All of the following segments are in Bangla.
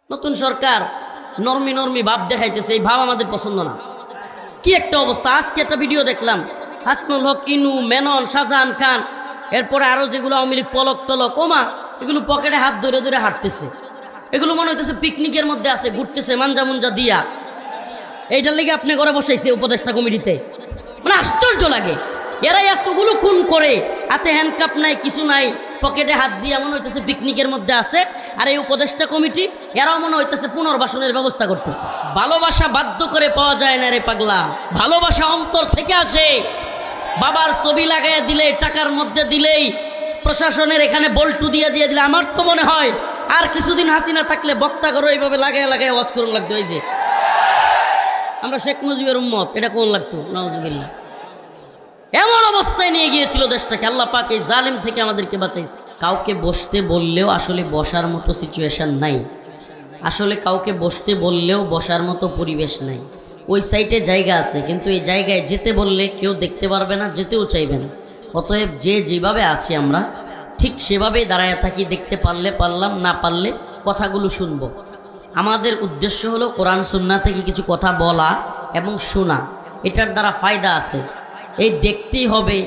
নতুন সরকার নরমি নরমি ভাব দেখাইতেছে, এই ভাব আমাদের পছন্দ না। কি একটা অবস্থা! আজকে একটা ভিডিও দেখলাম, হাসনুল হক, ইনু, মেনন, শাহজাহান খান, এরপরে আরো যেগুলো আওয়ামী লীগ পলক টলক, ওমা, এগুলো পকেটে হাত ধরে ধরে হাঁটতেছে। এগুলো মনে হইতেছে পিকনিকের মধ্যে আছে, ঘুরতেছে মাঞ্জা মুঞ্জা দিয়া। এইটার লেগে আপনি ঘরে বসাইছে উপদেষ্টা কমিটিতে, মানে আশ্চর্য লাগে। এরা এতগুলো খুন করে, হাতে হ্যান্ডকাপ নাই, কিছু নাই, পকেটে হাত দিয়া মনে হইতেছে পিকনিকের মধ্যে আছে। আর এই উপদেষ্টা কমিটি এরাও মনে হইতেছে পুনর্বাসনের ব্যবস্থা করতেছে। ভালোবাসা বাধ্য করে পাওয়া যায় না রে পাগলা, ভালোবাসা অন্তর থেকে আসে। বাবার ছবি লাগাইয়া দিলে, টাকার মধ্যে দিলেই, প্রশাসনের এখানে বল্টু দিয়ে দিয়ে দিলে, আমার তো মনে হয় আর কিছুদিন হাসিনা থাকলে বক্তা করো এইভাবে লাগাইয়া লাগাইয়া ওয়াজ করুন লাগতো। এই যে আমরা শেখ মুজিবের উম্মত, এটা কোন লাগতো? নাউজুবিল্লাহ। এমন অবস্থায় নিয়ে গিয়েছিল দেশটাকে। আল্লাহ পাক এই জালিম থেকে আমাদেরকে বাঁচাইছে। কাউকে বসতে বললেও আসলে বসার মতো সিচুয়েশন নাই, আসলে কাউকে বসতে বললেও বসার মতো পরিবেশ নাই। ওই সাইটে জায়গা আছে, কিন্তু এই জায়গায় যেতে বললে কেউ দেখতে পারবে না, যেতেও চাইবে না। অতএব যে যেভাবে আছি আমরা ঠিক সেভাবেই দাঁড়ায় থাকি। দেখতে পারলে পারলাম, না পারলে কথাগুলো শুনবো। আমাদের উদ্দেশ্য হলো কোরআন সুন্নাহ থেকে কিছু কথা বলা এবং শোনা, এটার দ্বারা ফায়দা আছে। এই দেখতেই হবে,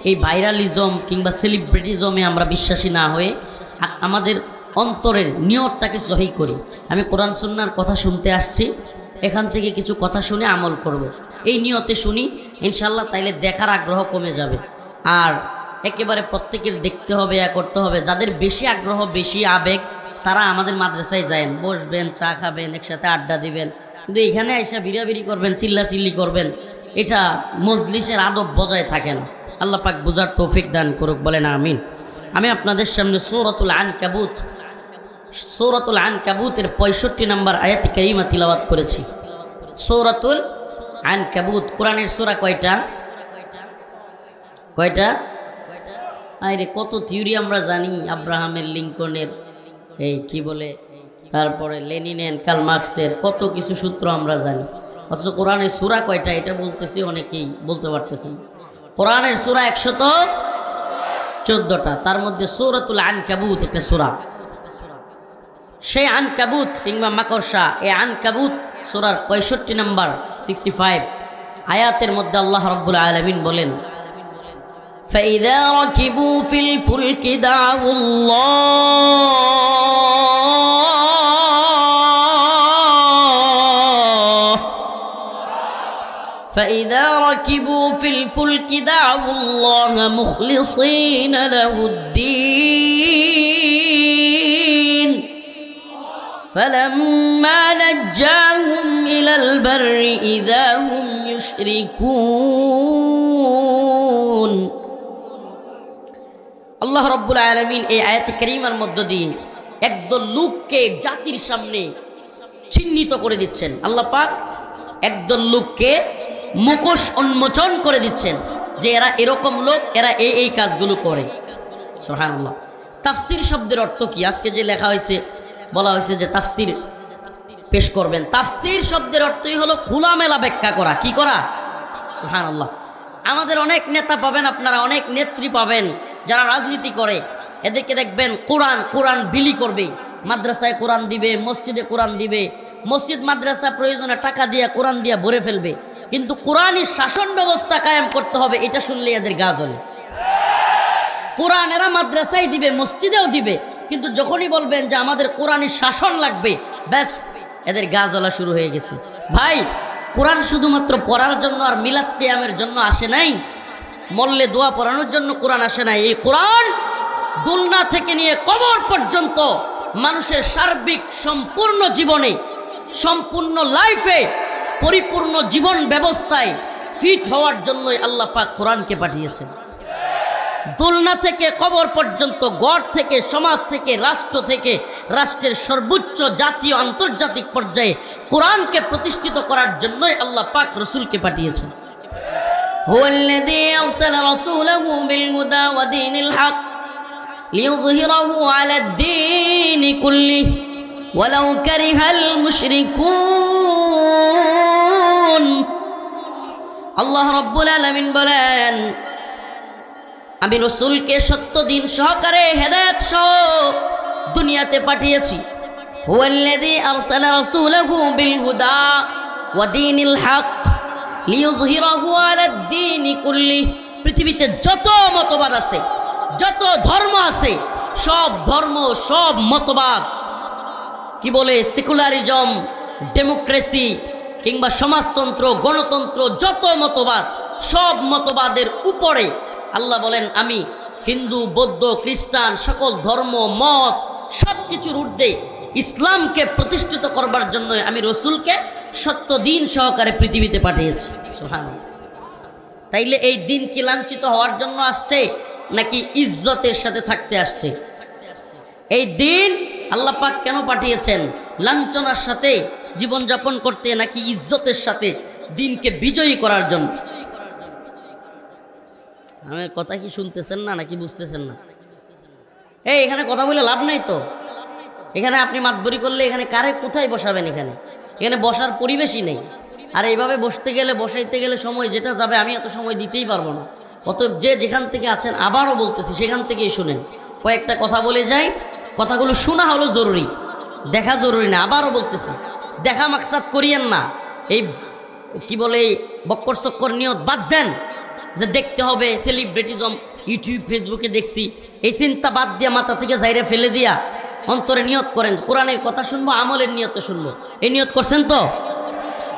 এই ভাইরালিজম কিংবা সেলিব্রিটিজমে আমরা বিশ্বাসী না হয়ে আমাদের অন্তরের নিয়তটাকে সহি করি। আমি কোরআন সুন্নাহর কথা শুনতে আসছি, এখান থেকে কিছু কথা শুনে আমল করব, এই নিয়তে শুনি ইনশাল্লাহ। তাইলে দেখার আগ্রহ কমে যাবে। আর একেবারে প্রত্যেকের দেখতে হবে, করতে হবে। যাদের বেশি আগ্রহ, বেশি আবেগ, তারা আমাদের মাদ্রাসায় যায়, বসবেন, চা খাবেন, একসাথে আড্ডা দিবেন। কিন্তু এখানে এসে ভিড়াভিড়ি করবেন, চিল্লাচিল্লি করবেন, এটা মজলিসের আদব বজায় থাকে না। আল্লাহ পাক বুঝার তৌফিক দান করুক, বলেন আমিন। আমি আপনাদের সামনে সূরাতুল আনকাবুত, সূরাতুল আনকাবুতের 65 নম্বর আয়াত কারিমা তিলাওয়াত করেছি। সূরাতুল আনকাবুত কোরআনের সূরা কয়টা? কয়টা? আরে কত থিওরি আমরা জানি, আব্রাহামের, লিঙ্কনের, এই কি বলে, তারপরে লেনিনের, কার্ল মার্কসের, কত কিছু সূত্র আমরা জানি। অথচ কোরআনের সূরা কয়টা এটা বলতেছি, অনেকেই বলতে পারতেছেন। কোরআনের সূরা 114টা, তার মধ্যে সূরাতুল আনকাবুত একটা সূরা। সেই আনকাবুত কিংবা মাকড়সা, এই আনকাবুত সূরার 65 নম্বর 65 আয়াতের মধ্যে আল্লাহ রাব্বুল আলামিন বলেন, فإذا ركبوا في الفلك دعوا الله فإذا ركبوا في الفلك دعوا الله مخلصين له الدين فلما نجاهم إلى البر إذا هم يشركون। আল্লাহ রাব্বুল আলামিন এই আয়াতে কারিমার মধ্য দিয়ে একদল লোককে জাতির সামনে চিহ্নিত করে দিচ্ছেন। আল্লাহ পাক একদল লোককে মুখোশ উন্মোচন করে দিচ্ছেন যে এরা এরকম লোক, এরা এই এই কাজগুলো করে। সুবহানাল্লাহ। তাফসীর শব্দের অর্থ কি? আজকে যে লেখা হয়েছে, বলা হয়েছে যে তাফসীর পেশ করবেন। তাফসীর শব্দের অর্থই হলো খোলামেলা ব্যাখ্যা করা। কি করা? সুবহানাল্লাহ। আমাদের অনেক নেতা পাবেন আপনারা, অনেক নেত্রী পাবেন যারা রাজনীতি করে, এদেরকে দেখবেন কোরআন কোরআন বিলি করবে, মাদ্রাসায় কোরআন দিবে, মসজিদে কোরআন দিবে, মসজিদ মাদ্রাসা প্রয়োজনে টাকা দিয়ে কোরআন দিয়ে ভরে ফেলবে। কিন্তু কোরআনের শাসন ব্যবস্থা কায়েম করতে হবে, এটা শুনলে এদের গা জ্বলে। কোরআন এরা মাদ্রাসায় দিবে, মসজিদেও দিবে, কিন্তু যখনই বলবেন যে আমাদের কোরআনের শাসন লাগবে, ব্যাস এদের গা জ্বলা শুরু হয়ে গেছে। ভাই, কোরআন শুধুমাত্র পড়ার জন্য আর মিলাদ কিয়ামের জন্য আসে নাই, মল্লে দোয়া পড়ানোর জন্য কোরআন আসে নাই। এই কোরআন দুলনা থেকে নিয়ে কবর পর্যন্ত মানুষের সার্বিক সম্পূর্ণ জীবনে, সম্পূর্ণ লাইফে, পরিপূর্ণ জীবন ব্যবস্থায় ফিট হওয়ার জন্যই আল্লাহ পাক কোরআনকে পাঠিয়েছেন। দুলনা থেকে কবর পর্যন্ত, গড় থেকে, সমাজ থেকে, রাষ্ট্র থেকে, রাষ্ট্রের সর্বোচ্চ জাতীয় আন্তর্জাতিক পর্যায়ে কোরআনকে প্রতিষ্ঠিত করার জন্যই আল্লাহ পাক রাসূলকে পাঠিয়েছেন। هو الذي أرسل رسوله بالهدى ودين الحق ليظهره على الدين كله ولو كره المشركون। আল্লাহ রাব্বুল আলামিন বলেন, আমি রাসূলকে সত্য দিন সহকারে হেদায়েত সহ দুনিয়াতে পাঠিয়েছি। হুয়াল্লাযী আরসালা রাসূলাহু বিল হুদা ওয়া দীনিল হক লিইয়ুযহিরাহু আলাদ দীনি কুল্লিহি। পৃথিবীতে যত মতবাদ আছে, যত ধর্ম আছে, সব ধর্ম, সব মতবাদ, কি বলে সেকুলারিজম, ডেমোক্রেসি কিংবা সমাজতন্ত্র, গণতন্ত্র, যত মতবাদ, সব মতবাদের উপরে আল্লাহ বলেন আমি হিন্দু, বৌদ্ধ, খ্রিস্টান, সকল ধর্ম, মত, সব কিছুর ঊর্ধ্বে ইসলামকে প্রতিষ্ঠিত করবার জন্য আমি রসুলকে সত্য দিন সহকারে পৃথিবীতে পাঠিয়েছি। সুবহানাল্লাহ। তাইলে এই দিন কি লাঞ্ছিত হওয়ার জন্য আসছে নাকি ইজ্জতের সাথে থাকতে আসছে? এই দিন আল্লাহ পাক কেন পাঠিয়েছেন? লাঞ্ছনার সাথে জীবনযাপন করতে নাকি ইজ্জতের সাথে দিনকে বিজয়ী করার জন্য? আমার কথা কি শুনতেছেন না নাকি বুঝতেছেন না? এই এখানে কথা বলে লাভ নাই তো। এখানে আপনি মাতবরি করলে এখানে কারে কোথায় বসাবেন? এখানে এখানে বসার পরিবেশই নেই। আর এইভাবে বসতে গেলে, বসাইতে গেলে সময় যেটা যাবে আমি এত সময় দিতেই পারবো না। অতএব যে যেখান থেকে আছেন, আবারও বলতেছি, সেখান থেকেই শুনেন। কয়েকটা কথা বলে যাই, কথাগুলো শোনা হলো জরুরি, দেখা জরুরি না। আবারও বলতেছি, দেখা মাকসাদ করিয়েন না। এই কি বলে বক্কর চক্কর নিয়ত বাদ দেন যে দেখতে হবে সেলিব্রিটিজম, ইউটিউব ফেসবুকে দেখছি, এই চিন্তা বাদ দিয়া মাথা থেকে জাইরে ফেলে দিয়া অন্তরে নিয়ত করেন কোরআনের কথা শুনবো, আমলের নিয়তে শুনবো। এই নিয়ত করছেন তো?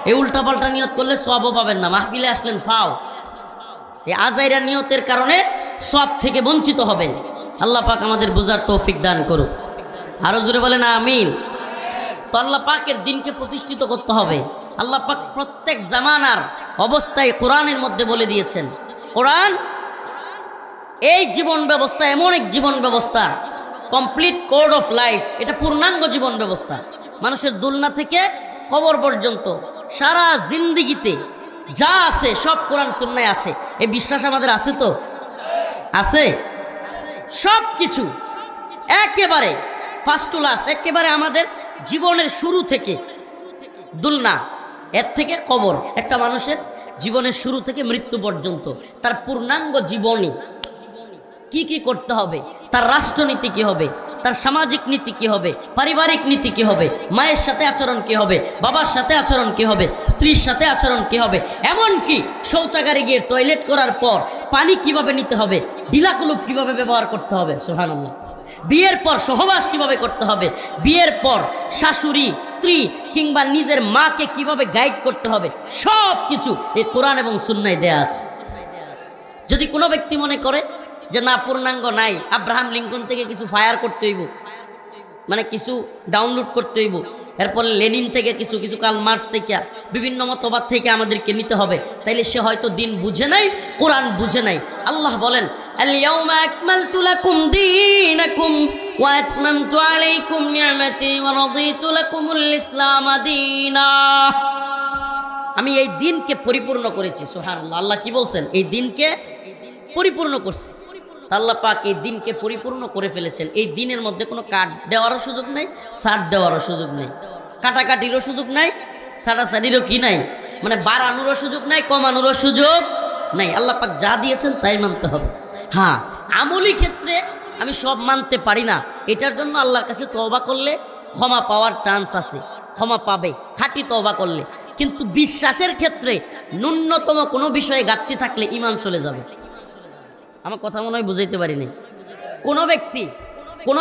এই উল্টাপাল্টা নিয়ত করলে সওয়াবও পাবেন না। মাহফিলে আসলেন ফাও, এই আজাইরা নিয়তের কারণে সওয়াব থেকে বঞ্চিত হবেন। আল্লাহ পাক আমাদের বোঝার তৌফিক দান করুক। আরো জোরে বলেন আমিন। তো আল্লাহ পাকের দিনকে প্রতিষ্ঠিত করতে হবে। আল্লাহ পাক প্রত্যেক জামানার অবস্থায় কোরআনের মধ্যে বলে দিয়েছেন। কোরআন এই জীবন ব্যবস্থা এমন এক জীবন ব্যবস্থা, কমপ্লিট কোড অফ লাইফ, এটা পূর্ণাঙ্গ জীবন ব্যবস্থা। মানুষের দুলনা থেকে কবর পর্যন্ত সারা জিন্দিগিতে যা আছে সব কোরআন সুন্নায় আছে। এই বিশ্বাস আমাদের আছে তো? আছে। সব কিছু একেবারে ফার্স্ট টু লাস্ট, একেবারে আমাদের জীবনের শুরু থেকে দুলনা, এর থেকে কবর, একটা মানুষের জীবনের শুরু থেকে মৃত্যু পর্যন্ত তার পূর্ণাঙ্গ জীবনী কি কি করতে হবে, তার রাষ্ট্রনীতি কি হবে, তার সামাজিক নীতি কি হবে, পারিবারিক নীতি কি হবে, মায়ের সাথে আচরণ কি হবে, বাবার সাথে আচরণ কি হবে, স্ত্রীর সাথে আচরণ কি হবে, এমনকি শৌচাগারে গিয়ে টয়লেট করার পর পানি কিভাবে নিতে হবে, ঢিলাকুলুপ কিভাবে ব্যবহার করতে হবে, সুবহানাল্লাহ। বিয়ের পর সহবাস কিভাবে করতে হবে, বিয়ের পর শাশুড়ি, স্ত্রী কিংবা নিজের মাকে কিভাবে গাইড করতে হবে, সব কিছু এই কোরআন এবং সুন্নায় দেয়া আছে। যদি কোনো ব্যক্তি মনে করে যে না পূর্ণাঙ্গ নাই, আব্রাহাম লিঙ্কন থেকে কিছু ফায়ার করতে হইব, মানে কিছু ডাউনলোড করতে হইব, এরপর লেনিন থেকে কিছু, কিছু কার্ল মার্কস থেকে, বিভিন্ন মতবাদ থেকে আমাদেরকে নিতে হবে, তাইলে সে হয়তো দিন বুঝে নাই, কোরআন বুঝে নাই। আল্লাহ বলেন আল-ইয়াউমা আকমালতু লাকুম দীনাকুম ওয়া আতমামতু আলাইকুম নি'মাতি ওয়া রাদিতু লাকুমুল ইসলাম দীনা। আমি এই দিনকে পরিপূর্ণ করেছি। সুবহানাল্লাহ। আল্লাহ কি বলছেন? এই দিনকে পরিপূর্ণ করছি। আল্লাহ পাক এই দিনকে পরিপূর্ণ করে ফেলেছেন। এই দিনের মধ্যে কোনো কাট দেওয়ারও সুযোগ নেই, ছাড় দেওয়ারও সুযোগ নেই, কাটাকাটিরও সুযোগ নাই, ছাড়াছাড়িরও কি নাই, মানে বাড়ানোরও সুযোগ নাই, কমানোরও সুযোগ নাই। আল্লাহ পাক যা দিয়েছেন তাই মানতে হবে। হ্যাঁ, আমলি ক্ষেত্রে আমি সব মানতে পারি না, এটার জন্য আল্লাহর কাছে তওবা করলে ক্ষমা পাওয়ার চান্স আছে, ক্ষমা পাবে খাঁটি তওবা করলে। কিন্তু বিশ্বাসের ক্ষেত্রে ন্যূনতম কোনো বিষয়ে ঘাটতি থাকলে ঈমান চলে যাবে। আমার কথা মনে হয় বুঝাইতে পারি নাই। কোনো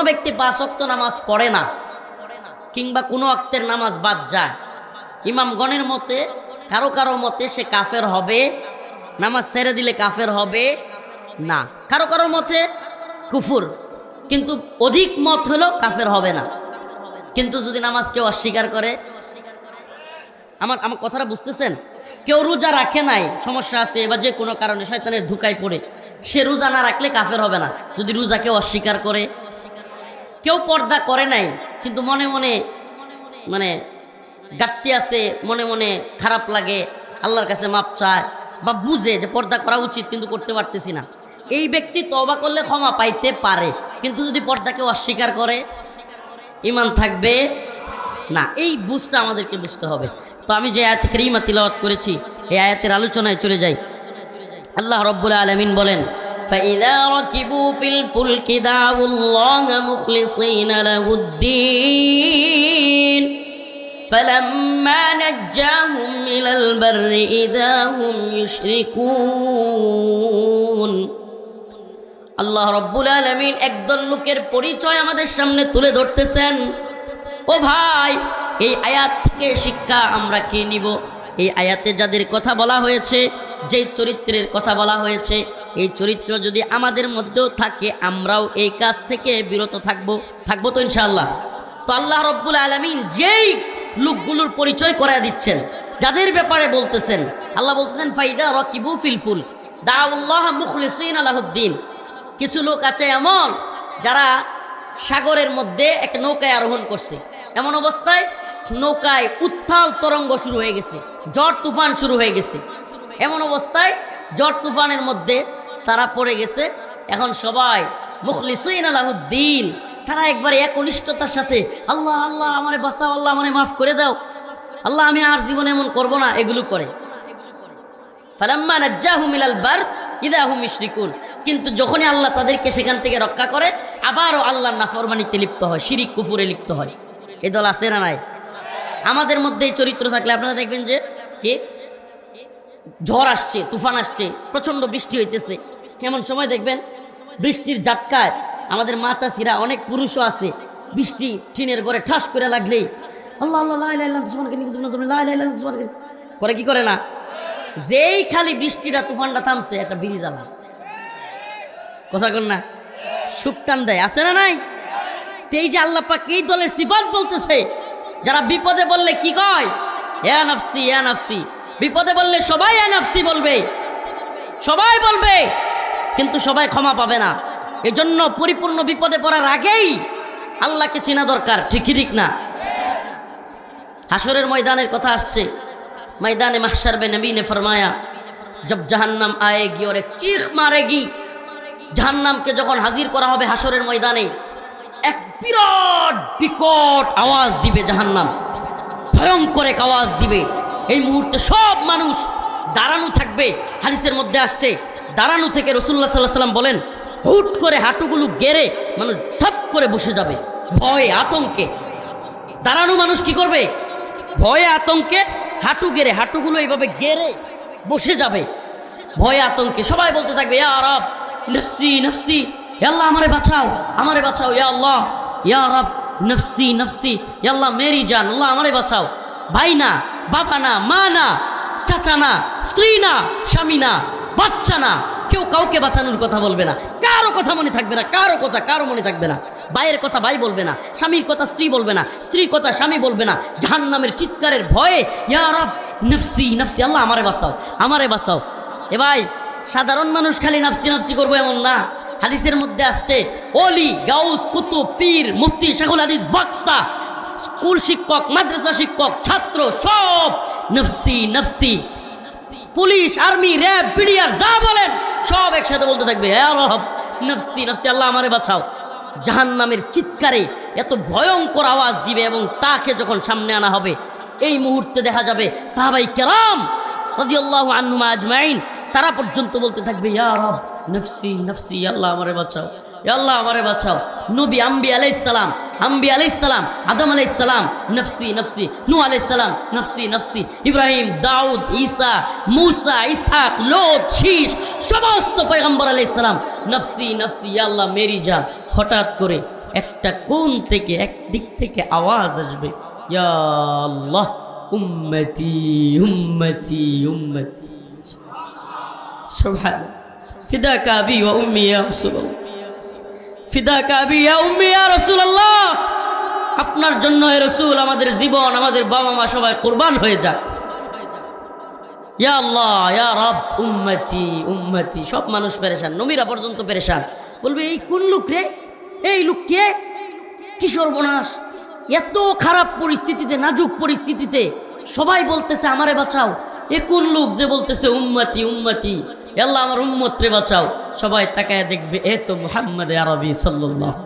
ব্যক্তি 5 ওয়াক্ত নামাজ পড়ে না কিংবা কোনো ওয়াক্তের নামাজ বাদ যায়, ইমামগণের মতে, কারো মতে সে কাফের হবে, নামাজ ছেড়ে দিলে কাফের হবে না, কারো মতে কুফুর, কিন্তু অধিক মত হলো কাফের হবে না। কিন্তু যদি নামাজ কেউ অস্বীকার করে, আমার কথাটা বুঝতেছেন? কেউ রোজা রাখে নাই, সমস্যা আছে বা যে কোনো কারণে শয়তানের ধোঁকায় পড়ে, সে রোজা না রাখলে কাফের হবে না যদি রোজাকে অস্বীকার করে। কেউ পর্দা করে নাই কিন্তু মনে মনে মানে ঘাটতি আছে, মনে মনে খারাপ লাগে, আল্লাহর কাছে মাপ চায় বা বুঝে যে পর্দা করা উচিত কিন্তু করতে পারতেছি না, এই ব্যক্তি তওবা করলে ক্ষমা পাইতে পারে। কিন্তু যদি পর্দাকে অস্বীকার করে, ঈমান থাকবে না। এই বুঝটা আমাদেরকে বুঝতে হবে। তো আমি যে আয়াত কারীমা তিলাওয়াত করেছি, এই আয়াতের আলোচনায় চলে যাই। আল্লাহ রাব্বুল আলামিন বলেন فإذا ركبوا في الفلك دعوا الله مخلصين له الدين فلما نجاهم إلى البر إذا هم يشركون আল্লাহ রাব্বুল আলামিন একদল লোকের পরিচয় আমাদের সামনে তুলে ধরতেছেন। ও ভাই, এই আয়াত থেকে শিক্ষা আমরা কি নিব? এই আয়াতে যাদের কথা বলা হয়েছে, যেই চরিত্রের কথা বলা হয়েছে, এই চরিত্র যদি আমাদের মধ্যেও থাকে আমরাও এই কাজ থেকে বিরত থাকবো তো ইনশাআল্লাহ। তো আল্লাহ রাব্বুল আলামিন যেই লোকগুলোর পরিচয় করায় দিচ্ছেন, যাদের ব্যাপারে বলতেছেন, আল্লাহ বলতেছেন ফাইদা রাকিবু ফিল ফুলক দাউল্লাহ মুখলিসিনা লাহুদ্দিন। কিছু লোক আছে এমন যারা সাগরের মধ্যে একটা নৌকায় আরোহণ করছে, এমন অবস্থায় নৌকায় উত্তাল তরঙ্গ শুরু হয়ে গেছে, ঝড় তুফান শুরু হয়ে গেছে। এমন অবস্থায় ঝড় তুফানের মধ্যে তারা পড়ে গেছে। এখন সবাই মুখলিসিনা লাহুদ্দিন, তারা একবারে একনিষ্ঠতার সাথে আল্লাহ আল্লাহ আমারে বাঁচাও, আল্লাহ আমারে মাফ করে দাও, আল্লাহ আমি আর জীবনে এমন করব না, এগুলো করে। ফালাম্মা নাজ্জাহুম ইলাল বার ইযা হুম ইউশরিকুন। কিন্তু যখনই আল্লাহ তাদেরকে সেখান থেকে রক্ষা করে, আবারও আল্লাহর নাফরমানিতে লিপ্ত হয়, শিরিক কুফুরে লিপ্ত হয়। এই দল আছে না নাই? আমাদের মধ্যে এই চরিত্র থাকলে আপনারা দেখবেন যে কি ঝড় আসছে, তুফান আসছে, প্রচন্ড বৃষ্টি হইতেছে, কেমন সময় দেখবেন বৃষ্টির ঝাটকায় আমাদের মা চাষিরা, অনেক পুরুষও আছে, বৃষ্টি টিনের ঘরে ঠাস করে লাগলেই আল্লাহ আল্লাহ লা ইলাহা ইল্লাল্লাহ সুবহানাকা ইন্নী কুনতু মিনাজ জালিমিন, লা ইলাহা ইল্লাল্লাহ সুবহানাকা করে, কি করে না? যেই খালি বৃষ্টিটা তুফানটা থামছে, একটা বিড়ি জ্বালা, কথা কন না, সুখ টান দেয়, আছে না নাই? এই যে আল্লাহ পাক এই দলের সিফাত বলতেছে, যারা বিপদে বললে কি কয়? ইয়া নাফসি ইয়া নাফসি। বিপদে বললে সবাই ইয়া নাফসি বলবে, সবাই বলবে, কিন্তু সবাই ক্ষমা পাবে না। এজন্য পরিপূর্ণ বিপদে পড়ার আগেই আল্লাহকে চেনা দরকার, ঠিক না? হাসরের ময়দানের কথা আসছে। मैदान महशर में नबी ने फरमाया जब जहन्नम आएगी और एक चीख मारेगी, जहन्नम के जखन हाजिर करा होबे हाशरेर मयदाने, एक बिराट बिकट आवाज दिबे जहन्नम, भयंकर एक आवाज दिबे। এই মুহূর্তে সব মানুষ দাঁড়ানো থাকবে। হাদিসের মধ্যে আসছে, দাঁড়ানো থেকে রাসূলুল্লাহ সাল্লাল্লাহু আলাইহি ওয়াসাল্লাম বলেন, হুট করে হাঁটুগুলো গেড়ে মানুষ থপ করে বসে যাবে ভয়ে আতঙ্কে। দাঁড়ানো মানুষ কি করবে? ভয়ে আতঙ্কে হাঁটু গেড়ে, হাঁটুগুলো এইভাবে গেড়ে বসে যাবে ভয়ে আতঙ্কে। সবাই বলতে থাকবে ইয়া রব নফসি নফসি, ইয়া আল্লাহ আমারে বাঁচাও, আমারে বাঁচাও, ইয়া আল্লাহ ইয়া রব নফসি নফসি, ইয়া আল্লাহ মেরি জান, আল্লাহ আমারে বাঁচাও। ভাই না, বাবা না, মা না, চাচা না, স্ত্রী না, স্বামী না, বাচ্চা না, কেউ কাউকে বাঁচানোর কথা বলবে না, কারো কথা মনে থাকবে না, কারো কথা কারো মনে থাকবে না। ভাইয়ের কথা ভাই বলবে না, স্বামীর কথা স্ত্রী বলবে না, স্ত্রীর কথা স্বামী বলবে না। জাহান্নামের চিৎকারের ভয়ে ইয়া রব নফসি নফসি, আল্লাহ আমারে বাঁচাও, আমারে বাঁচাও। এ ভাই, সাধারণ মানুষ খালি নফসি নফসি করবো এমন না। হাদিসের মধ্যে আসছে ওলি, গাউস, কুতুব, পীর, মুফতি, শাইখুল হাদিস, বক্তা, স্কুল শিক্ষক, মাদ্রাসা শিক্ষক, ছাত্র, সব নফসি নফসি। পুলিশ, আর্মি, র্যাব, বিডিআর যা বলেন সব একসাথে বলতে থাকবে ইয়া রব নফসি নফসি, আল্লাহ আমারে বাঁচাও। জাহান্নামের চিৎকারে এত ভয়ঙ্কর আওয়াজ দিবে, এবং তাকে যখন সামনে আনা হবে, এই মুহূর্তে দেখা যাবে সাহাবাই কেরাম রাদিয়াল্লাহু আনহুম আজমাইন, তারা পর্যন্ত বলতে থাকবে ইয়া রব নফসি নফসি, আল্লাহ আমারে বাঁচাও, ইয়া আল্লাহ আমারে বাঁচাও। নবী আম্বিয়া আলাইহিস সালাম, আদম আলাইহিস সালাম নফসি নফসি, নূহ আলাইহিস সালাম নফসি নফসি, ইব্রাহিম, দাউদ, ঈসা, মূসা, ইসহাক, লোত, শীশ, সমস্ত পয়গম্বর আলাইহিস সালাম নফসি নফসি, ইয়া আল্লাহ মেরি জান। হঠাৎ করে একটা কোণ থেকে, এক দিক থেকে আওয়াজ আসবে ইয়া আল্লাহ উম্মতি উম্মতি উম্মতি, সুবহানাল্লাহ। ফিদাকা আবি ওয়া উম্মি ইয়া রাসূলুল্লাহ, ফিদাকা আবি ইয়া উম্মি ইয়া রাসূলুল্লাহ, আপনার জন্য হে রাসূল আমাদের জীবন, আমাদের বাবা মা সবাই কুরবান হয়ে যাক। ইয়া আল্লাহ ইয়া রব উম্মতি উম্মতি। সব মানুষ পেরেশান, নবীরা পর্যন্ত পেরেশান, বলবে এই কোন লোক রে, এই লোক কে, কি সর্বনাশ। এত খারাপ পরিস্থিতিতে, নাজুক পরিস্থিতিতে সবাই বলতেছে আমারে বাঁচাও, এ কোন লোক যে বলতেছে উম্মতি উম্মতি, আল্লাহ আমার উম্মত রে বাঁচাও। সবাই তাকায় দেখবে এ তো মুহাম্মদ আরবি সাল্লাল্লাহু,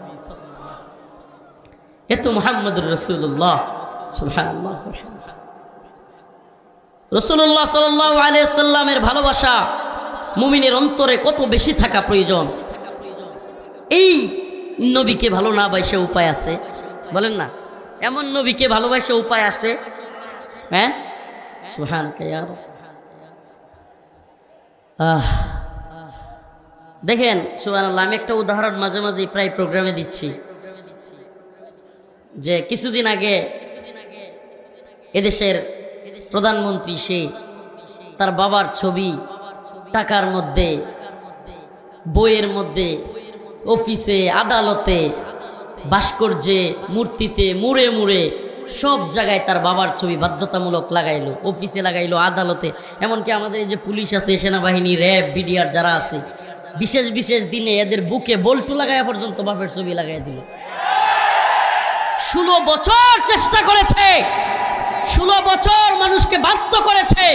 এ তো মুহাম্মদুর রাসূলুল্লাহ। সুবহানাল্লাহ, রাসূলুল্লাহ সাল্লাল্লাহু আলাইহি ওয়াসাল্লামের ভালোবাসা মুমিনের অন্তরে কত বেশি থাকা প্রয়োজন। এই নবীকে ভালো না বাসে উপায় আছে? বলেন না, এমন নবীকে ভালোবাসে উপায় আছে? হ্যাঁ, সুবহানাকা ইয়া রাব। দেখেন সুবহানাল্লাহ, আমি একটা উদাহরণ মাঝে মাঝে প্রায় প্রোগ্রামে দিচ্ছি যে কিছুদিন আগে এদেশের প্রধানমন্ত্রী সে তার বাবার ছবি টাকার মধ্যে, বইয়ের মধ্যে, অফিসে, আদালতে, ভাস্কর্যে, মূর্তিতে, মুড়ে মুড়ে সব জায়গায় তার বাবার ছবি বাধ্যতামূলক লাগাইলো, অফিসে লাগাইলো, আদালতে। এমনকি আমাদের এই যে পুলিশ আছে, সেনাবাহিনী, র্যাব, বিডিআর যারা আছে, বিশেষ বিশেষ দিনে এদের বুকে বল্টু লাগাইয়া পর্যন্ত বাপের ছবি লাগাই দিল। 16 বছর চেষ্টা করেছে, 16 বছর মানুষকে বাধ্য করেছে।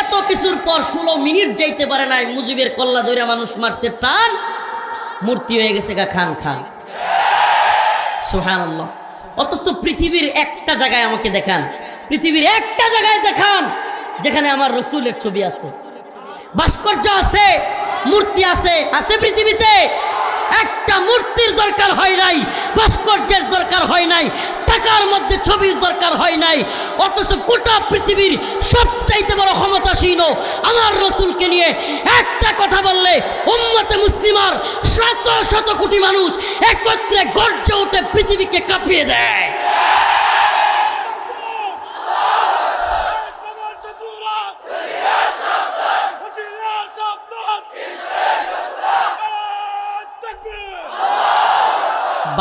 এত কিছুর পর 16 মিনিট যাইতে পারে নাই, মুজিবের কল্লা ধরে মানুষ মারছে টান, মূর্তি হয়ে গেছে গা খান খান। সুবহানাল্লাহ। অথচ পৃথিবীর একটা জায়গায় আমাকে দেখান, পৃথিবীর একটা জায়গায় দেখান যেখানে আমার রসুলের ছবি আছে, ভাস্কর্য আছে, মূর্তি আছে? আছে পৃথিবীতে? একটা মূর্তির দরকার হয় নাই, ভাস্কর্যের দরকার হয় নাই, টাকার মধ্যে ছবির দরকার হয় নাই। অথচ গোটা পৃথিবীর সবচাইতে বড় ক্ষমতাসীন আমার রসুলকে নিয়ে একটা কথা বললে উম্মতে মুসলিমার শত শত কোটি মানুষ একত্রে গর্জে উঠে পৃথিবীকে কাঁপিয়ে দেয়।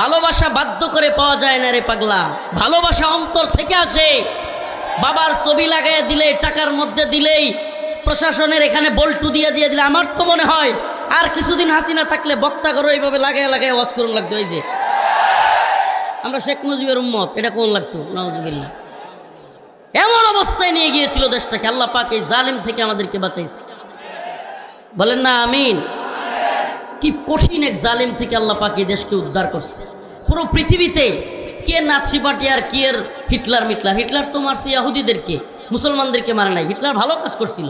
ভালোবাসা বাধ্য করে পাওয়া যায় না রে পাগলা, ভালোবাসা অন্তর থেকে আসে। বাবার ছবি লাগাইয়া দিলে, টাকার মধ্যে দিলেই, প্রশাসনের এখানে বল্টু দিয়ে দিলে, আমার তো মনে হয় আর কিছুদিন হাসিনা থাকলে বক্তা করো এইভাবে লাগাইয়া লাগাইয়া ওয়াজ করুন লাগতো। এই যে আমরা শেখ মুজিবের উম্মত, এটা কোন লাগতো? নাউজুবিল্লাহ। এমন অবস্থায় নিয়ে গিয়েছিল দেশটাকে। আল্লাহ পাক এই জালিম থেকে আমাদেরকে বাঁচাইছে, বলেন না আমিন। কি কঠিন এক জালিম থেকে আল্লাহ পাক এই দেশকে উদ্ধার করছে। পুরো পৃথিবীতে কে নাৎসি পার্টি আর কে হিটলার মিটলার? হিটলার তো মারছে ইহুদিদেরকে, মুসলমানদেরকে মারে নাই। হিটলার ভালো কাজ করছিল।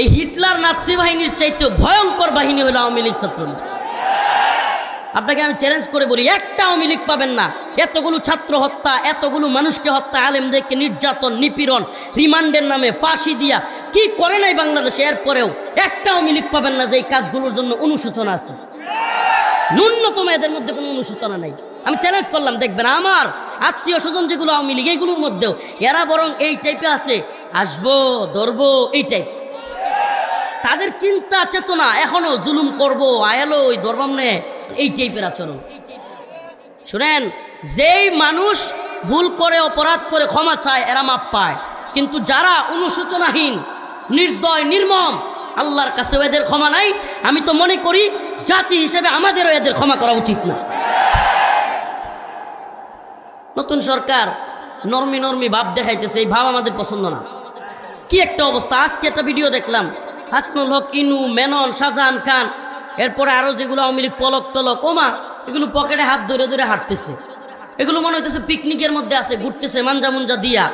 এই হিটলার নাৎসি বাহিনীর চাইতে ভয়ঙ্কর বাহিনী হলো আওয়ামী লীগ, ছাত্রলীগ। আপনাকে আমি চ্যালেঞ্জ করে বলি, একটা আওয়ামী লীগ পাবেন না এতগুলো ছাত্র হত্যা, এতগুলো মানুষকে হত্যা, আলেমদেরকে নির্যাতন, নিপীড়ন, রিমান্ডের নামে ফাঁসি দিয়া কি করে নাই বাংলাদেশে। এরপরেও একটা আওয়ামী লীগ পাবেন না যে এই কাজগুলোর জন্য অনুশোচনা আছে। ন্যূনতম এদের মধ্যে কোনো অনুশোচনা নাই। আমি চ্যালেঞ্জ করলাম, দেখবেন আমার আত্মীয় স্বজন যেগুলো আওয়ামী লীগ, এইগুলোর মধ্যেও এরা বরং এই টাইপে আছে, আসবো ধরবো এই টাইপ। তাদের চিন্তা চেতনা এখনো জুলুম করবো, আয়ালো ওই ধরবামনে, এই টাইপের আচরণ। শুনেন, যেই মানুষ ভুল করে, অপরাধ করে ক্ষমা চায়, এরা মাপ পায়। কিন্তু যারা অনুশোচনাহীন, নির্দয়, নির্মম, আল্লাহর কাছে এদের ক্ষমা নাই। আমি তো মনে করি জাতি হিসেবে আমাদেরও এদের ক্ষমা করা উচিত না। নতুন সরকার নরমি নরমি ভাব দেখাইতেছে, এই ভাব আমাদের পছন্দ না। কি একটা অবস্থা! আজকে একটা ভিডিও দেখলাম, হাসনুল হক, ইনু, মেনন, শাহজাহান খান, এরপরে আরো যেগুলো আওয়ামী লীগ পলক টলক, ওমা, এগুলো পকেটে হাত ধরে ধরে হাঁটতেছে। এগুলো মনে হইতেছে পিকনিকের মধ্যে আছে, ঘুরতেছে মাঞ্জা মুঞ্জা দিয়া।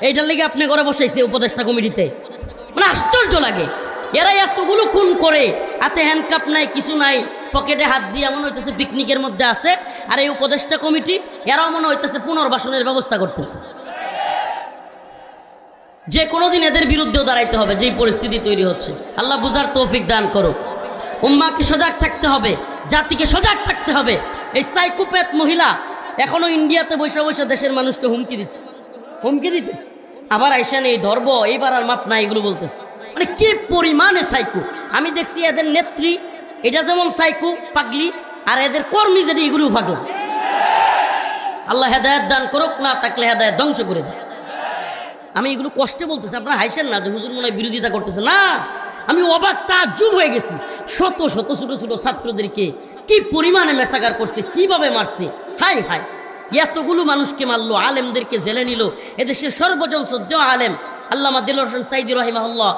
এইটার লেগে আপনি ঘরে বসাইছে উপদেষ্টা কমিটিতে। মানে আশ্চর্য লাগে, এরা এতগুলো খুন করে, হাতে হ্যান্ডকাপ নাই, কিছু নাই, পকেটে হাত দিয়া মনে হইতেছে পিকনিকের মধ্যে আছে। আর এই উপদেষ্টা কমিটি এরাও মনে হইতেছে পুনর্বাসনের ব্যবস্থা করতেছে। যে কোনোদিন এদের বিরুদ্ধেও দাঁড়াইতে হবে, যেই পরিস্থিতি তৈরি হচ্ছে। আল্লাহ বুঝার তৌফিক দান করো। উম্মাকে সজাগ থাকতে হবে, জাতিকে সজাগ থাকতে হবে। এই সাইকোপ্যাথ মহিলা এখনো ইন্ডিয়াতে বসে বসে দেশের মানুষকে হুমকি দিচ্ছে, হুমকি দিতেছে। আবার আইসেন এই ধর্ম, এইবার আর মাপ নাই, এগুলো বলতেছে। মানে কি পরিমাণে সাইকো! আমি দেখছি এদের নেত্রী, এটা যেমন সাইকো পাগলি, আর এদের কর্মী যেটা, এগুলো পাগলা। আল্লাহ হেদায়েত দান করুক, না থাকলে হেদায়েত ধ্বংস করে দেয়। আমি এগুলো কষ্টে বলতেছি, আপনারা হাইসেন না যে হুজুর মনে হয় বিরোধিতা করতেছে। না, আমি অবাক, তাজ্জুব হয়ে গেছি। শত শত ছোট ছোট ছাত্রদেরকে কি পরিমাণে মেসাকার করছে, কিভাবে মারছে! হাই হাই, এতগুলো মানুষকে মারলো, আলেমদেরকে জেলে নিল। এদেশের সর্বজন শ্রদ্ধেয় আলেম আল্লামা দিলওয়ার হোসেন সাইদি রাহিমাহুল্লাহ,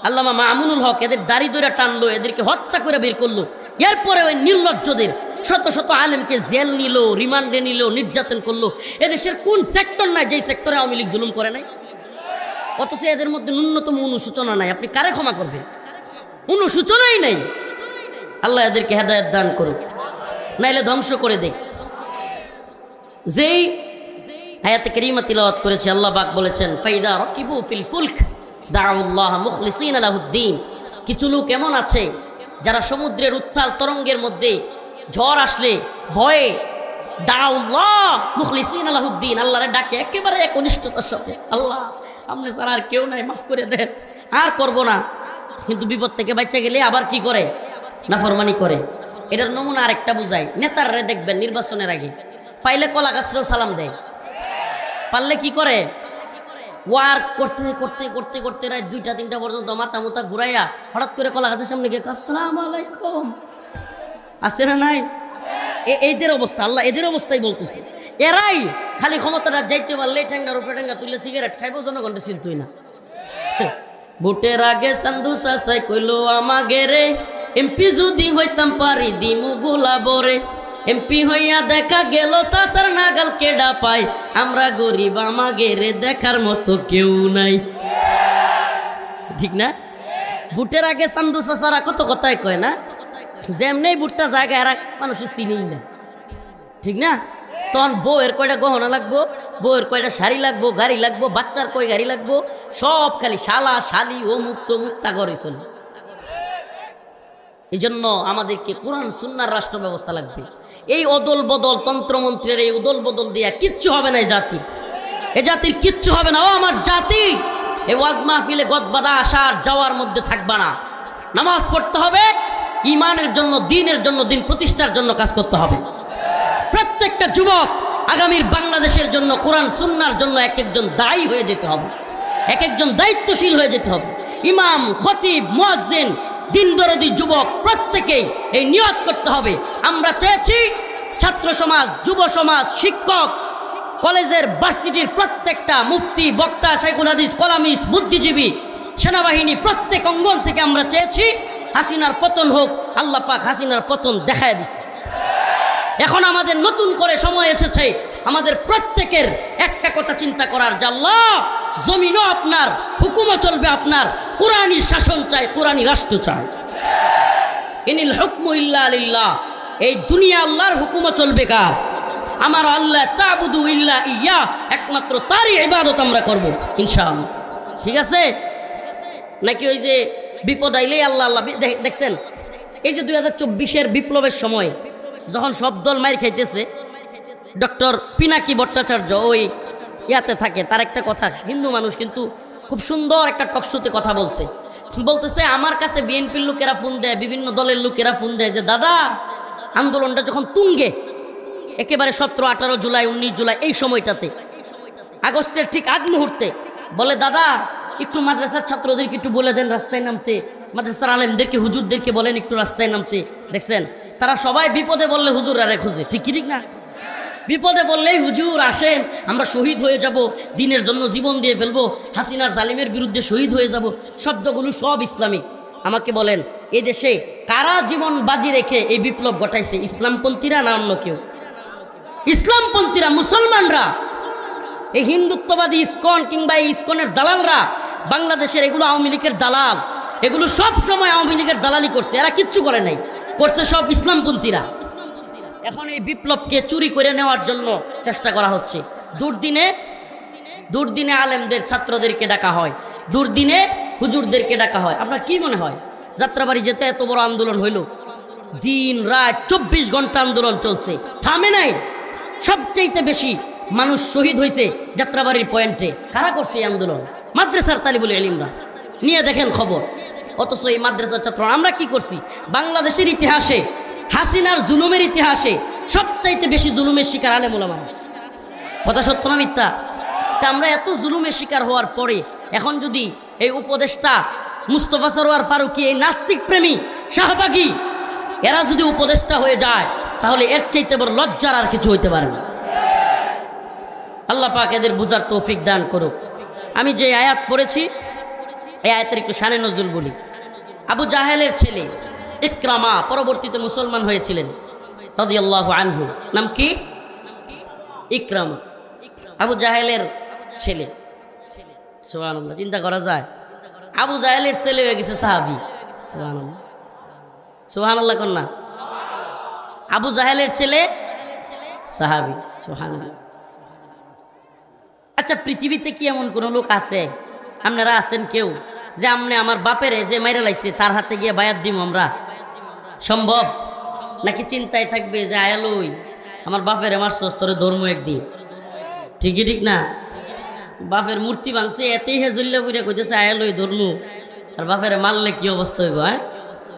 আল্লামা মামুনুল হক, এদের দাড়ি ধরে টানলো, এদেরকে হত্যা করে বের করলো। এরপরে ওই নির্লজ্জদের শত শত আলেমকে জেল নিল, রিমান্ডে নিল, নির্যাতন করলো। এদেশের কোন সেক্টর নাই যেই সেক্টরে আওয়ামী লীগ জুলুম করে নাই? অথচ এদের মধ্যে ন্যূনতম অনুশোচনা নাই। আপনি কারে ক্ষমা করবেন? অনুশোচনাই নাই। আল্লাহ এদেরকে হেদায়েত দান করুক, নাইলে ধ্বংস করে দেখ। যেই আয়াতে কারীমা তিলাওয়াত করেছে, আল্লাহ পাক বলেছেন ফাইদা রাকিবু ফিল ফুলক দাউল্লাহ মুখলিসিনা লাহুদ্দিন। কিছু লোক এমন আছে যারা সমুদ্রের উত্তাল তরঙ্গের মধ্যে ঝড় আসলে ভয়ে দাউল্লাহ মুখলিসিনা লাহুদ্দিন, আল্লাহরে ডাকে একেবারে একনিষ্ঠতার সাথে, আল্লাহ আপনি ছাড়া আর কেউ নাই, মাফ করে দেন, আর করব না। কিন্তু বিপদ থেকে বাঁচা গেলে আবার কি করে? নাফরমানি করে। এটার নমুনা আরেকটা বুঝায়। নেতাররে দেখবেন নির্বাচনের আগে পাইলে কলা গাছরেও সালাম দেয়, পারলে কি করে? ওয়ার করতে করতে করতে করতে রাত 2টা-3টা পর্যন্ত মাথা মুথা ঘুরাইয়া হঠাৎ করে কলা গাছের সামনে গিয়ে আসসালামু আলাইকুম, আছে না নাই? এদের অবস্থা, আল্লাহ এদের অবস্থাই বলতেছে। এরাই খালি ক্ষমতাটা যাইতে পারলে ঠ্যাঙ্গার উপরে ঠ্যাঙ্গা তুলে সিগারেট খাইবো, জনগণটা ছিল তুই না। ভোটের আগে সান্দু সাসাই কইলো আমাগে রে, এমপি যদি হইতাম পারি দিমু গোলাবরে। এমপি হইয়া দেখা গেল সাসার নাগাল কেডা পাই, আমরা গরিব আমাগে রে দেখার মতো কেউ নাই। ঠিক না? ভোটের আগে সান্দু সাসারা কত কথাই কয় না, যেমনি ভোটটা জায়গায় এরা মানুষের চিনেই না। ঠিক না? তখন বউয়ের কয়টা গহনা লাগবো, বউয়ের কয়টা শাড়ি লাগবো, গাড়ি লাগবো, বাচ্চার কয় গাড়ি লাগবো, সব খালি শালা শালি অমুক তমুক তা করে চলে। এই জন্য আমাদেরকে কোরআন সুন্নাহর রাষ্ট্র ব্যবস্থা লাগবে। এই অদল বদল তন্ত্রমন্ত্রের এই অদল বদল দিয়া কিচ্ছু হবে না। এই জাতির কিচ্ছু হবে না। ও আমার জাতি, এই ওয়াজ মাহফিলে গদবাদা আসার যাওয়ার মধ্যে থাকবা না। নামাজ পড়তে হবে, ইমানের জন্য, দিনের জন্য, দিন প্রতিষ্ঠার জন্য কাজ করতে হবে। প্রত্যেকটা যুবক আগামীর বাংলাদেশের জন্য, কোরআন সুন্নাহর জন্য এক একজন দায়ী হয়ে যেতে হবে, এক একজন দায়িত্বশীল হয়ে যেতে হবে। ইমাম, খতিব, মুয়াজ্জিন, দিনদরদি যুবক প্রত্যেকেই এই নিয়ত করতে হবে। আমরা চেয়েছি ছাত্র সমাজ, যুব সমাজ, শিক্ষক, কলেজের ভার্সিটির প্রত্যেকটা মুফতি, বক্তা, শাইখুল হাদিস, কলামিস্ট, বুদ্ধিজীবী, সেনাবাহিনী প্রত্যেক অঙ্গন থেকে আমরা চেয়েছি হাসিনার পতন হোক। আল্লাহ পাক হাসিনার পতন দেখায় দিছে। এখন আমাদের নতুন করে সময় এসেছে আমাদের প্রত্যেকের একটা কথা চিন্তা করার, যে আল্লাহ জমিনও আপনার, হুকুমও চলবে আপনার, কোরআনী শাসন চাই, কোরআনী রাষ্ট্র চাই। ইনিল হুকমু ইল্লা লিল্লাহ, এই দুনিয়া আল্লাহর, হুকুমও চলবে কার? আমার আল্লাহ। তা'বুদু ইল্লা ইয়া, একমাত্র তারই ইবাদত আমরা করব ইনশাআল্লাহ। ঠিক আছে? নাকি ওই যে বিপদ আইলেই আল্লাহ আল্লাহ? দেখছেন এই যে 2024-এর বিপ্লবের সময় যখন সব দল মাইর খাইতেছে, ডক্টর পিনাকি ভট্টাচার্য ওই ইয়াতে থাকে, তার একটা কথা, হিন্দু মানুষ কিন্তু খুব সুন্দর একটা টকশোতে কথা বলতেছে আমার কাছে বিএনপির লোকেরা ফোন দেয়, বিভিন্ন দলের লোকেরা ফোন দেয় যে দাদা আন্দোলনটা যখন তুঙ্গে, একেবারে 17, 18 জুলাই, 19 জুলাই, এই সময়টাতে, আগস্টের ঠিক আগ মুহূর্তে, বলে দাদা একটু মাদ্রাসার ছাত্রদেরকে একটু বলে দেন রাস্তায় নামতে, মাদ্রাসার আলেমদেরকে, হুজুরদেরকে বলেন একটু রাস্তায় নামতে। দেখছেন তারা সবাই বিপদে বললে হুজুর আরে খুঁজে, ঠিক না? বিপদে বললেই হুজুর আসেন, আমরা শহীদ হয়ে যাব, দিনের জন্য জীবন দিয়ে ফেলবো, হাসিনার জালিমের বিরুদ্ধে শহীদ হয়ে যাব। শব্দগুলো সব ইসলামিক। আমাকে বলেন এই দেশে কারা জীবন বাজি রেখে এই বিপ্লব ঘটাইছে? ইসলামপন্থীরা না অন্য কেউ? ইসলামপন্থীরা, মুসলমানরা। এই হিন্দুত্ববাদী ইসকন কিংবা এই ইসকনের দালালরা, বাংলাদেশের এগুলো আওয়ামী লীগের দালাল, এগুলো সব সময় আওয়ামী লীগের দালালি করছে। এরা কিচ্ছু করে নাই, করছে সব ইসলামপন্থীরা। এখন এই বিপ্লবকে চুরি করে নেওয়ার জন্য চেষ্টা করা হচ্ছে। দুর্দিনে আলেমদের, ছাত্রদেরকে ডাকা হয়, দুর্দিনে হুজুরদেরকে ডাকা হয়। আপনার কি মনে হয় যাত্রাবাড়ি যেতে এত বড় আন্দোলন হইল, দিন রাত 24 ঘন্টা আন্দোলন চলছে, থামে নাই। সবচেয়ে বেশি মানুষ শহীদ হয়েছে যাত্রাবাড়ির পয়েন্টে। কারা করছে এই আন্দোলন? মাদ্রাসার তালিবুল ইলমরা। নিয়ে দেখেন খবর। অথচ এই মাদ্রাসার ছাত্র আমরা কি করছি? বাংলাদেশের ইতিহাসে, হাসিনার জুলুমের ইতিহাসে সবচাইতে বেশি জুলুমের শিকার আলেম ওলামা। কথা সত্য না মিথ্যা? তা আমরা এত জুলুমের শিকার হওয়ার পরে এখন যদি এই উপদেষ্টা মুস্তফা সরোয়ার ফারুকী, এই নাস্তিক প্রেমী শাহবাগী, এরা যদি উপদেষ্টা হয়ে যায়, তাহলে এর চাইতে বড় লজ্জার আর কিছু হইতে পারে না। আল্লাহ পাক এদের বুঝার তৌফিক দান করুক। আমি যে আয়াত পড়েছি, এই আয়াতের একটু শানে নজরুল বলি। আবু জাহেলের ছেলে ইকরামা পরবর্তীতে মুসলমান হয়েছিলেন রাদিয়াল্লাহু আনহু। নাম কি? ইকরামা, আবু জাহেলের ছেলে। সুবহানাল্লাহ, চিন্তা করা যায়। আবু জাহেলের ছেলে হয়ে গেছে সাহাবী। সুবহানাল্লাহ, সুবহানাল্লাহ কন্যা। আবু জাহেলের ছেলে সাহাবী। সুবহানাল্লাহ। আচ্ছা, পৃথিবীতে কি এমন কোন লোক আছে, আপনারা আছেন কেউ, যে আমনে আমার বাপেরে যে মাইরা লাইছে তার হাতে গিয়ে বায়াত দিব আমরা? সম্ভব? নাকি চিন্তায় থাকবে যে আয়ালই আমার বাপের আমার সস্তরে ধর্ম একদিন? ঠিকই ঠিক না? বাপের মূর্তি ভাঙছে এতেই হেজুল্লা বুঝে কইতেছে আয়ালই ধর্ম, আর বাপের মারলে কি অবস্থা হইব? হ্যাঁ,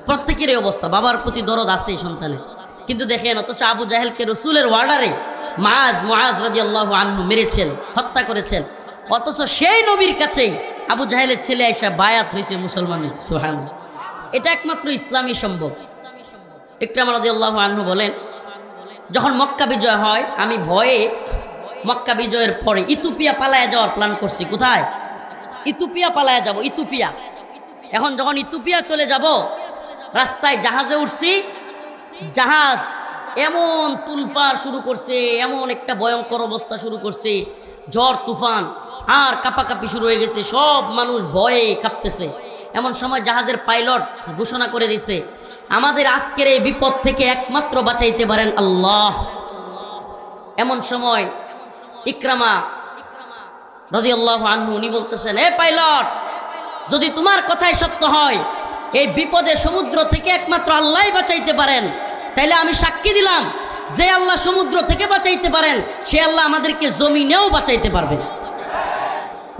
প্রত্যেকেরই অবস্থা। বাবার প্রতি দরদ আছে সন্তানের, কিন্তু দেখেন অথচ আবু জাহেলকে রসুলের ওয়ার্ডারে মুআজ রাদিয়াল্লাহু আনহু মেরেছেন, হত্যা করেছেন। অথচ সেই নবীর কাছেই আবু জাহেলের ছেলে আয়েশা বায়াত হয়েছে, মুসলমান হয়েছে। সুবহানাল্লাহ। এটা একমাত্র ইসলামই সম্ভব। ইকরামা রাদিয়াল্লাহু আনহু বলেন, যখন মক্কা বিজয় হয় আমি ভয়ে মক্কা বিজয়ের পরে ইথিওপিয়া পালায়া যাওয়ার প্ল্যান করছি। কোথায়? ইথিওপিয়া পালায়া যাব, ইথিওপিয়া। এখন যখন ইথিওপিয়া চলে যাব, রাস্তায় জাহাজে উঠছি, জাহাজ এমন তুলফার শুরু করছে, এমন একটা ভয়ঙ্কর অবস্থা শুরু করছে, ঝড় তুফান আর কাঁপাকাঁপি শুরু হয়ে গেছে, সব মানুষ ভয়ে কাঁপতেছে। এমন সময় জাহাজের পাইলট ঘোষণা করে দিছে, আমাদের আজকের এই বিপদ থেকে একমাত্র বাঁচাইতে পারেন আল্লাহ। এমন সময় ইকরামা রাদিয়াল্লাহু আনহু উনি বলতেছেন, এ পাইলট, যদি তোমার কথাই সত্য হয় এই বিপদে সমুদ্র থেকে একমাত্র আল্লাহই বাঁচাইতে পারেন, তাইলে আমি সাক্ষী দিলাম যে আল্লাহ সমুদ্র থেকে বাঁচাইতে পারেন সে আল্লাহ আমাদেরকে জমিনেও বাঁচাইতে পারবেন।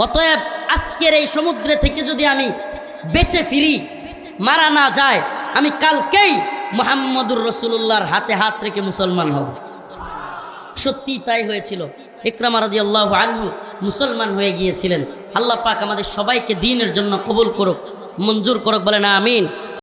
অতএব আজকের এই সমুদ্রে থেকে যদি আমি বেঁচে ফিরি, মারা না যায়, আমি কালকেই মুহাম্মদুর রাসূলুল্লাহর হাতে হাত রেখে মুসলমান হব। সত্যি তাই হয়েছিল। ইকরামা রাদিয়াল্লাহু আনহু মুসলমান হয়ে গিয়েছিলেন। আল্লাহ পাক আমাদের সবাইকে দ্বীনের জন্য কবুল করুক, মঞ্জুর করুক, বলেন আমিন।